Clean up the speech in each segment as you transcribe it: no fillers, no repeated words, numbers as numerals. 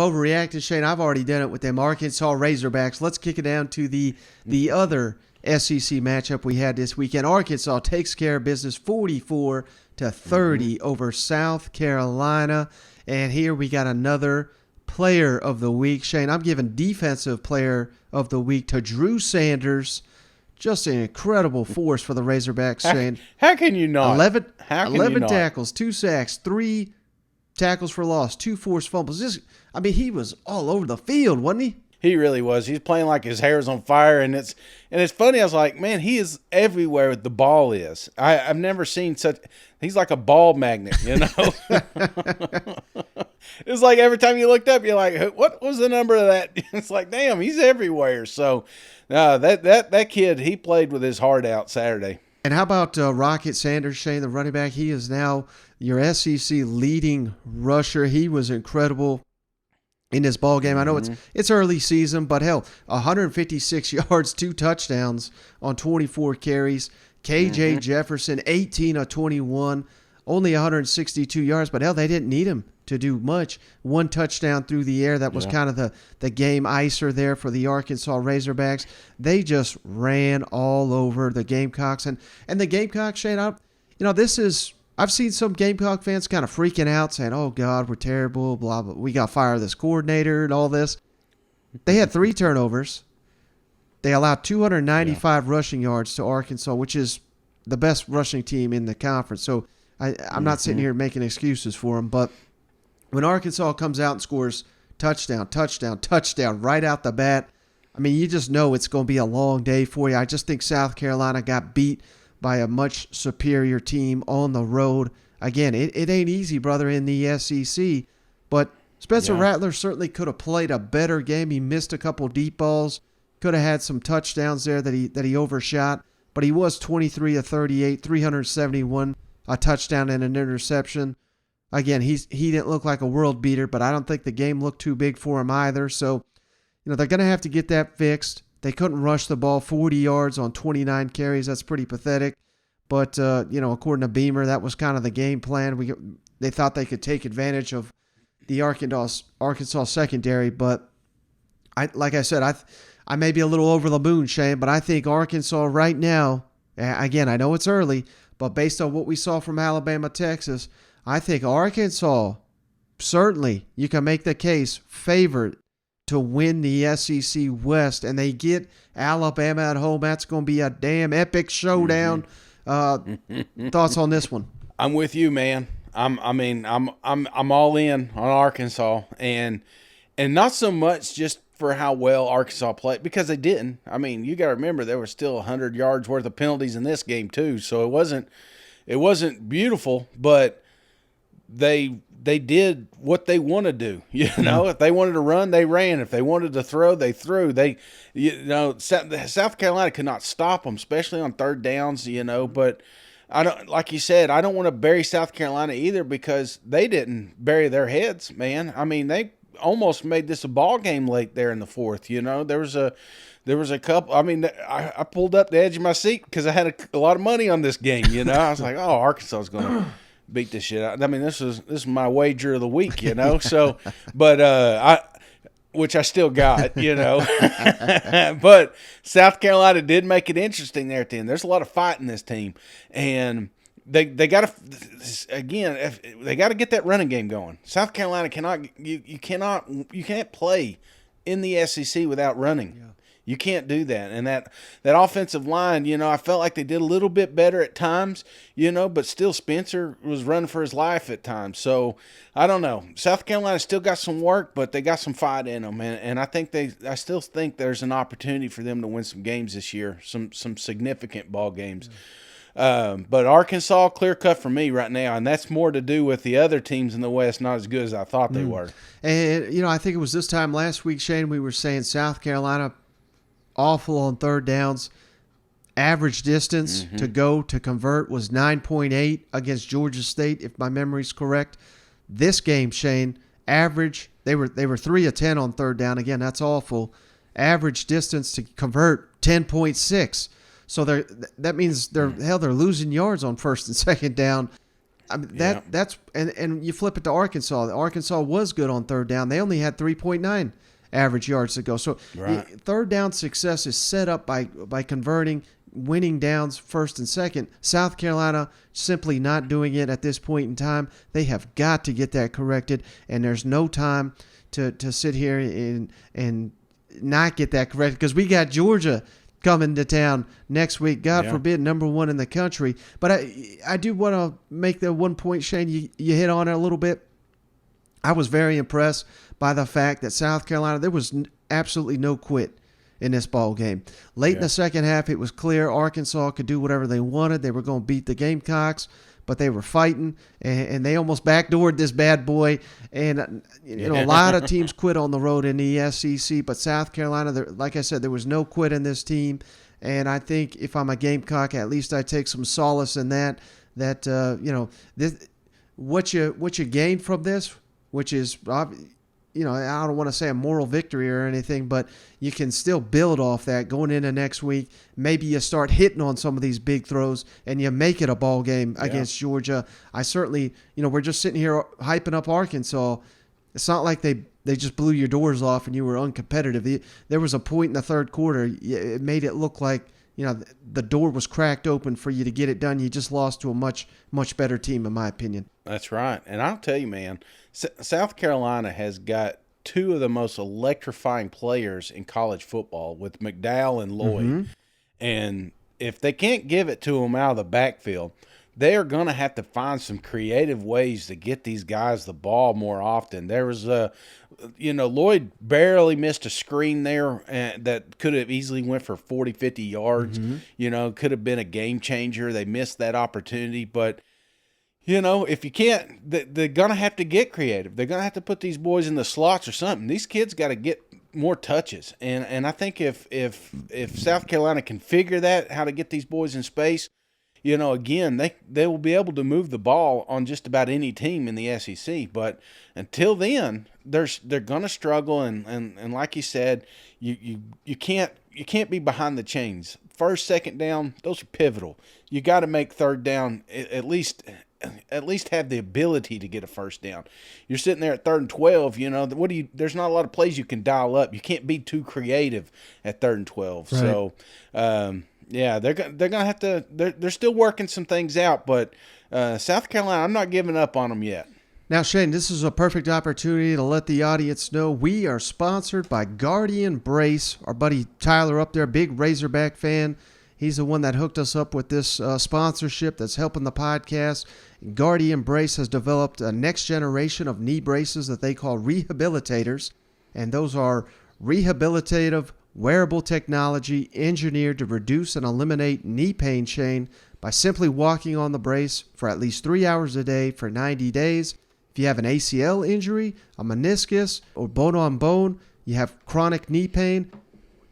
Overreacted, Shane. I've already done it with them Arkansas Razorbacks. Let's kick it down to the other SEC matchup we had this weekend. Arkansas takes care of business 44-30 over South Carolina. And here we got another player of the week. Shane, I'm giving defensive player of the week to Drew Sanders. Just an incredible force for the Razorbacks, Shane. How can you not? 11 you not? tackles, 2 sacks, 3 tackles for loss, 2 forced fumbles. He was all over the field, wasn't he? He really was. He's playing like his hair's on fire, and it's funny. I was like, man, he is everywhere the ball is. I've never seen such. He's like a ball magnet, you know. It's like every time you looked up, you're like, what was the number of that? It's like, damn, he's everywhere. So, that kid, he played with his heart out Saturday. And how about Rocket Sanders, Shane, the running back? He is now your SEC leading rusher. He was incredible in this ball game. I know it's early season, but hell, 156 yards, 2 touchdowns on 24 carries. KJ Jefferson, 18 of 21, only 162 yards, but hell, they didn't need him to do much. 1 touchdown through the air. That was kind of the game icer there for the Arkansas Razorbacks. They just ran all over the Gamecocks. And the Gamecocks, Shane, I've seen some Gamecock fans kind of freaking out, saying, oh, God, we're terrible, blah, blah. We got to fire this coordinator and all this. They had 3 turnovers. They allowed 295 rushing yards to Arkansas, which is the best rushing team in the conference. So I'm not sitting here making excuses for them. But when Arkansas comes out and scores touchdown right out the bat, I mean, you just know it's going to be a long day for you. I just think South Carolina got beat by a much superior team on the road. Again, it ain't easy, brother, in the SEC. But Spencer Rattler certainly could have played a better game. He missed a couple deep balls. Could have had some touchdowns there that he overshot. But he was 23 of 38, 371, a touchdown and an interception. Again, he didn't look like a world beater, but I don't think the game looked too big for him either. So, they're going to have to get that fixed. They couldn't rush the ball 40 yards on 29 carries. That's pretty pathetic. But, according to Beamer, that was kind of the game plan. They thought they could take advantage of the Arkansas secondary. But, like I said, I may be a little over the moon, Shane, but I think Arkansas right now, again, I know it's early, but based on what we saw from Alabama, Texas, I think Arkansas, certainly, you can make the case, favored to win the SEC West, and they get Alabama at home. That's going to be a damn epic showdown. Thoughts on this one? I'm with you, man. I'm all in on Arkansas, and not so much just for how well Arkansas played, because they didn't. I mean, you got to remember there were still 100 yards worth of penalties in this game too, so it wasn't beautiful, but they did what they want to do. If they wanted to run, they ran. If they wanted to throw, they threw. South Carolina could not stop them, especially on third downs. But I don't, like you said, I don't want to bury South Carolina either, because they didn't bury their heads, man. I mean, they almost made this a ball game late there in the fourth. There was a couple. I mean, I pulled up the edge of my seat because I had a lot of money on this game. I was like, oh, Arkansas is going to beat this shit out. I mean, this is my wager of the week. So, but which I still got. But South Carolina did make it interesting there at the end. There's a lot of fight in this team, and They got to, again, they got to get that running game going. South Carolina you can't play in the SEC without running. Yeah. You can't do that. And that offensive line, I felt like they did a little bit better at times, but still Spencer was running for his life at times. So I don't know. South Carolina still got some work, but they got some fight in them. And I still think there's an opportunity for them to win some games this year, some significant ball games. Mm-hmm. But Arkansas, clear cut for me right now, and that's more to do with the other teams in the West not as good as I thought they were. And, I think it was this time last week, Shane, we were saying South Carolina awful on third downs. Average distance to go to convert was 9.8 against Georgia State, if my memory's correct. This game, Shane, average, they were 3 of 10 on third down. Again, that's awful. Average distance to convert, 10.6. So that means they're losing yards on first and second down. I mean, that's and you flip it to Arkansas. Arkansas was good on third down. They only had 3.9 average yards to go. So third down success is set up by converting, winning downs first and second. South Carolina simply not doing it at this point in time. They have got to get that corrected, and there's no time to sit here and not get that corrected, because we got Georgia coming to town next week. God forbid, number one in the country. But I do want to make the one point, Shane, you hit on it a little bit. I was very impressed by the fact that South Carolina, there was absolutely no quit in this ball game. Late in the second half, it was clear Arkansas could do whatever they wanted. They were going to beat the Gamecocks, but they were fighting, and they almost backdoored this bad boy. And a lot of teams quit on the road in the SEC, but South Carolina, like I said, there was no quit in this team. And I think if I'm a Gamecock, at least I take some solace in that this, what you gain from this, which is, I don't want to say a moral victory or anything, but you can still build off that going into next week. Maybe you start hitting on some of these big throws and you make it a ball game against Georgia. I certainly, we're just sitting here hyping up Arkansas. It's not like they just blew your doors off and you were uncompetitive. There was a point in the third quarter, it made it look like, the door was cracked open for you to get it done. You just lost to a much, much better team, in my opinion. That's right. And I'll tell you, man, South Carolina has got two of the most electrifying players in college football with McDowell and Lloyd. Mm-hmm. And if they can't give it to them out of the backfield, they are going to have to find some creative ways to get these guys the ball more often. There was Lloyd barely missed a screen there that could have easily went for 40, 50 yards. Mm-hmm. Could have been a game changer. They missed that opportunity. But, if you can't, they're going to have to get creative. They're going to have to put these boys in the slots or something. These kids got to get more touches. And I think if South Carolina can figure that, how to get these boys in space, again, they will be able to move the ball on just about any team in the SEC. But until then, they're going to struggle. And like you said, you can't be behind the chains. First, second down, those are pivotal. You got to make third down at least have the ability to get a first down. You're sitting there at 3rd and 12. There's not a lot of plays you can dial up. You can't be too creative at 3rd and 12. Right. So. They're gonna have to. They're still working some things out, but South Carolina, I'm not giving up on them yet. Now, Shane, this is a perfect opportunity to let the audience know we are sponsored by Guardian Brace. Our buddy Tyler up there, big Razorback fan. He's the one that hooked us up with this sponsorship that's helping the podcast. Guardian Brace has developed a next generation of knee braces that they call rehabilitators, and those are rehabilitative wearable technology engineered to reduce and eliminate knee pain, Shane, by simply walking on the brace for at least 3 hours a day for 90 days. If you have an ACL injury, a meniscus, or bone-on-bone, you have chronic knee pain,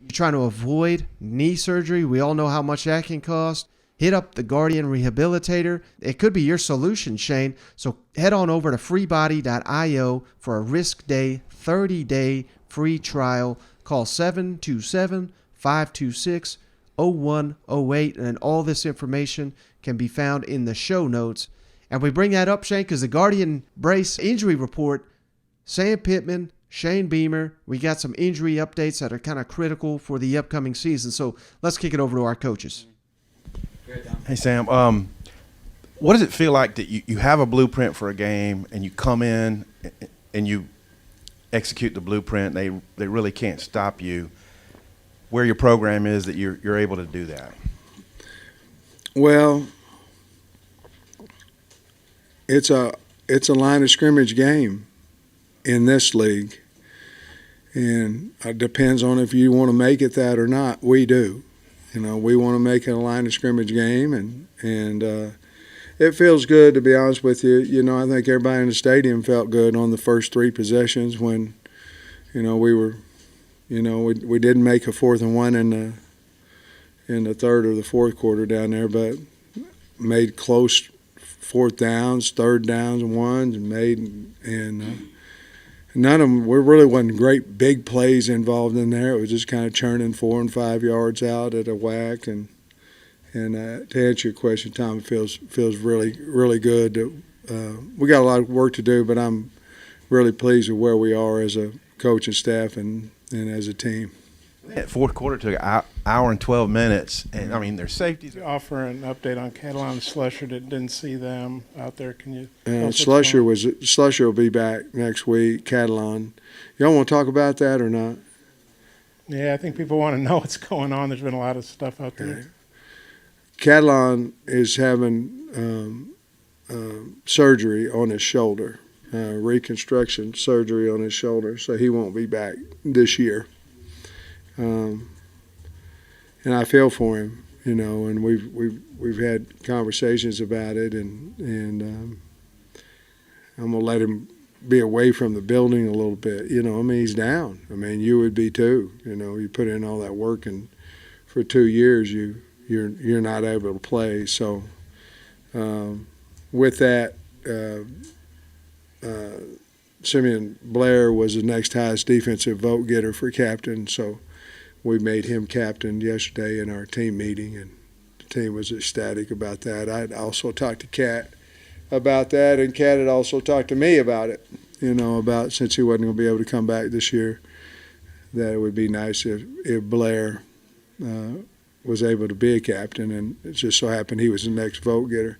you're trying to avoid knee surgery, we all know how much that can cost, hit up the Guardian Rehabilitator. It could be your solution, Shane. So head on over to freebody.io for a risk-day, 30-day free trial. Call 727-526-0108, and all this information can be found in the show notes. And we bring that up, Shane, because the Guardian Brace injury report, Sam Pittman, Shane Beamer, we got some injury updates that are kind of critical for the upcoming season. So let's kick it over to our coaches. Hey, Sam. What does it feel like that you have a blueprint for a game and you come in and you execute the blueprint? They really can't stop you. Where your program is that you're able to do that? Well, it's a line of scrimmage game in this league, and it depends on if you want to make it that or not. We do. We want to make it a line of scrimmage game, and it feels good, to be honest with you. I think everybody in the stadium felt good on the first 3 possessions when, we were, we didn't make a 4th and 1 in the third or the fourth quarter down there, but made close 4th downs, 3rd downs and 1s, and none of them. There really wasn't great big plays involved in there. It was just kind of churning 4 and 5 yards out at a whack. And to answer your question, Tom, it feels really, really good that we got a lot of work to do, but I'm really pleased with where we are as a coaching staff and as a team. That fourth quarter took an hour and 12 minutes, and I mean their safeties. Offer an update on Catalon and Slusher. Didn't see them out there. Can you? Slusher will be back next week. Catalon, y'all want to talk about that or not? Yeah, I think people want to know what's going on. There's been a lot of stuff out there. Catalon is having surgery on his shoulder, reconstruction surgery on his shoulder, so he won't be back this year. And I feel for him, and we've had conversations about it, and I'm gonna let him be away from the building a little bit. He's down. You would be too. You put in all that work, and for 2 years you're not able to play. So with that, Simeon Blair was the next highest defensive vote getter for captain. So we made him captain yesterday in our team meeting, and the team was ecstatic about that. I'd also talked to Cat about that, and Cat had also talked to me about it, about since he wasn't going to be able to come back this year, that it would be nice if Blair was able to be a captain, and it just so happened he was the next vote getter.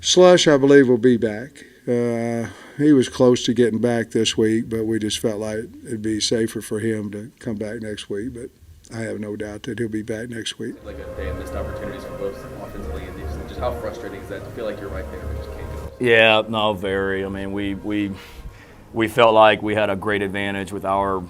Slush, I believe, will be back. He was close to getting back this week, but we just felt like it'd be safer for him to come back next week. But I have no doubt that he'll be back next week. Like a day of missed opportunities for both offensively and defensively. Just how frustrating is that to feel like you're right there but just can't go? Yeah, no, very. We felt like we had a great advantage with our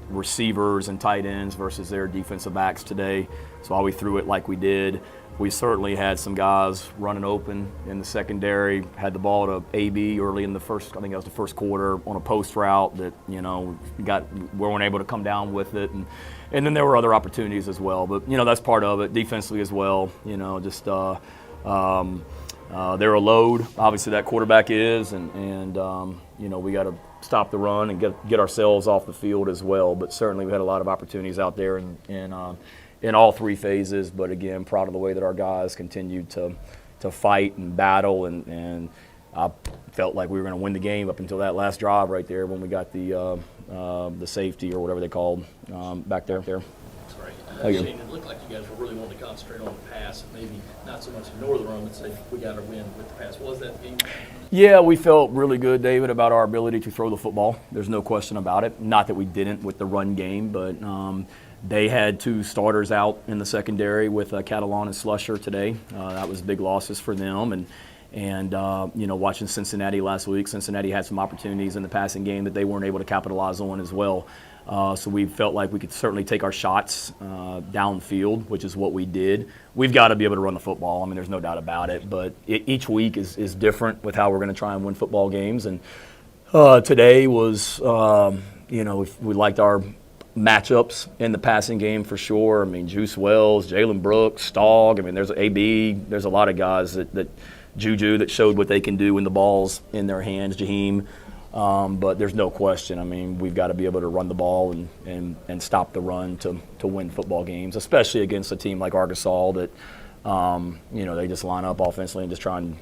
receivers and tight ends versus their defensive backs today. So while we threw it like we did, we certainly had some guys running open in the secondary, had the ball to AB early in the first, I think that was the first quarter, on a post route that, we weren't able to come down with it. And then there were other opportunities as well. But, that's part of it, defensively as well. They're a load, obviously that quarterback is, and we got to stop the run and get ourselves off the field as well. But certainly we had a lot of opportunities out there in all three phases, but again, proud of the way that our guys continued to fight and battle, and I felt like we were going to win the game up until that last drive right there when we got the safety or whatever they called back there. That's right. Shane, it looked like you guys were really wanting to concentrate on the pass, and maybe not so much ignore the run, but say we got to win with the pass. What was that game? Yeah, we felt really good, David, about our ability to throw the football. There's no question about it. Not that we didn't with the run game, but they had two starters out in the secondary with Catalon and Slusher today. That was big losses for them. And watching Cincinnati last week, Cincinnati had some opportunities in the passing game that they weren't able to capitalize on as well. So we felt like we could certainly take our shots downfield, which is what we did. We've got to be able to run the football. There's no doubt about it. But each week is different with how we're going to try and win football games. And today was, we liked our matchups in the passing game for sure. Juice Wells, Jalen Brooks, Stogg. There's AB. There's a lot of guys that Juju that showed what they can do when the ball's in their hands. Jaheim. But there's no question. We've got to be able to run the ball and stop the run to win football games, especially against a team like Arkansas that, they just line up offensively and just try and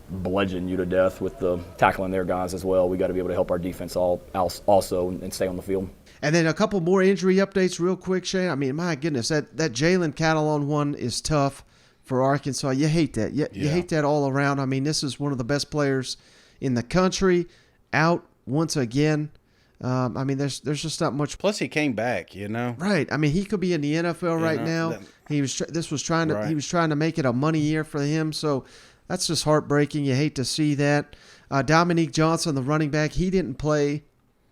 bludgeon you to death with the tackling their guys as well. We got to be able to help our defense also and stay on the field. And then a couple more injury updates real quick, Shane. My goodness, that Jalen Catalon one is tough for Arkansas. You hate that. You hate that all around. This is one of the best players in the country, out once again. There's just not much. Plus, he came back, Right. He could be in the NFL right now. He was trying to make it a money year for him. So that's just heartbreaking. You hate to see that. Dominique Johnson, the running back, he didn't play.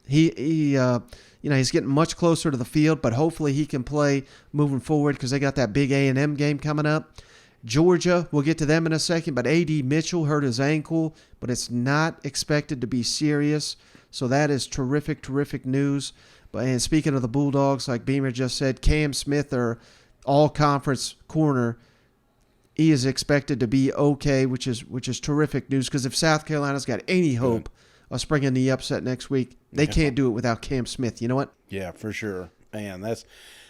He's getting much closer to the field, but hopefully he can play moving forward because they got that big A&M game coming up. Georgia, we'll get to them in a second, but A.D. Mitchell hurt his ankle, but it's not expected to be serious. So that is terrific, terrific news. And speaking of the Bulldogs, like Beamer just said, Cam Smith, their all-conference corner, he is expected to be okay, which is terrific news because if South Carolina's got any hope of springing the upset next week, they can't do it without Cam Smith. You know what? Yeah, for sure. Man,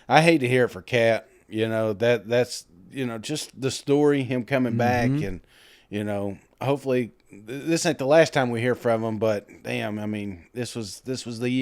I hate to hear it for Cat. That's just the story, him coming back, and you know, hopefully this ain't the last time we hear from him. But damn, I mean, this was the year.